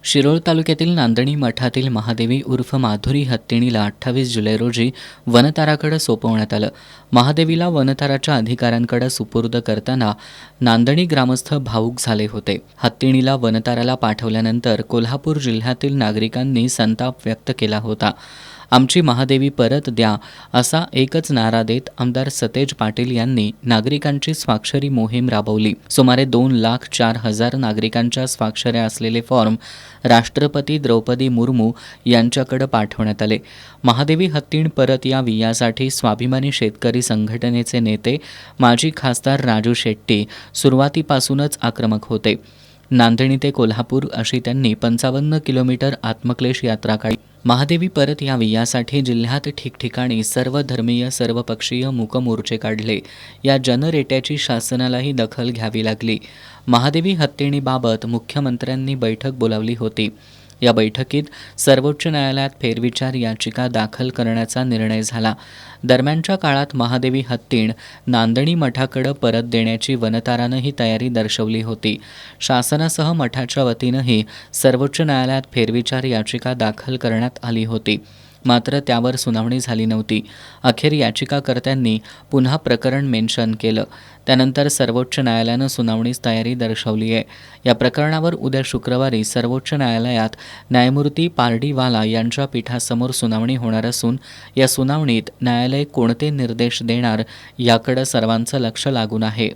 शिरोळ तालुक्यातील नांदणी मठातील महादेवी उर्फ माधुरी हत्तीणीला 28 जुलै रोजी वनताराकडे सोपवण्यात आलं. महादेवीला वनताराच्या अधिकाऱ्यांकडे सुपूर्द करताना नांदणी ग्रामस्थ भावूक झाले होते. हत्तीणीला वनताराला पाठवल्यानंतर कोल्हापूर जिल्ह्यातील नागरिकांनी संताप व्यक्त केला होता. आमची महादेवी परत द्या असा एकच नारा देत आमदार सतेज पाटील यांनी नागरिकांची स्वाक्षरी मोहीम राबवली. सुमारे 2,04,000 नागरिकांच्या स्वाक्षऱ्या असलेले फॉर्म राष्ट्रपती द्रौपदी मुर्मू यांच्याकडे पाठवण्यात आले. महादेवी हत्तीण परत यावी यासाठी स्वाभिमानी शेतकरी संघटनेचे नेते माजी खासदार राजू शेट्टी सुरुवातीपासूनच आक्रमक होते. नांदणी ते कोल्हापूर अशी त्यांनी 55 किलोमीटर आत्मक्लेश यात्रा काढली. महादेवी परत यावी यासाठी जिल्ह्यात ठिकठिकाणी सर्व धर्मीय सर्वपक्षीय मूक मोर्चे काढले. या जनरेट्याची शासनालाही दखल घ्यावी लागली. महादेवी हत्तीणीबाबत मुख्यमंत्र्यांनी बैठक बोलावली होती. या बैठकीत सर्वोच्च न्यायालयात फेरविचार याचिका दाखल करण्याचा निर्णय झाला. दरम्यानच्या काळात महादेवी हत्तीण नांदणी मठाकडे परत देण्याची वनतारानंही तयारी दर्शवली होती. शासनासह मठाच्या वतीनंही सर्वोच्च न्यायालयात फेरविचार याचिका दाखल करण्यात आली होती. मात्र त्यावर सुनावणी झाली नव्हती. अखेर याचिकाकर्त्यांनी पुन्हा प्रकरण मेन्शन केलं. त्यानंतर सर्वोच्च न्यायालयानं सुनावणीस तयारी दर्शवली आहे. या प्रकरणावर उद्या शुक्रवारी सर्वोच्च न्यायालयात न्यायमूर्ती पार्डीवाला यांच्या पीठासमोर सुनावणी होणार असून या सुनावणीत न्यायालय कोणते निर्देश देणार याकडे सर्वांचं लक्ष लागून आहे.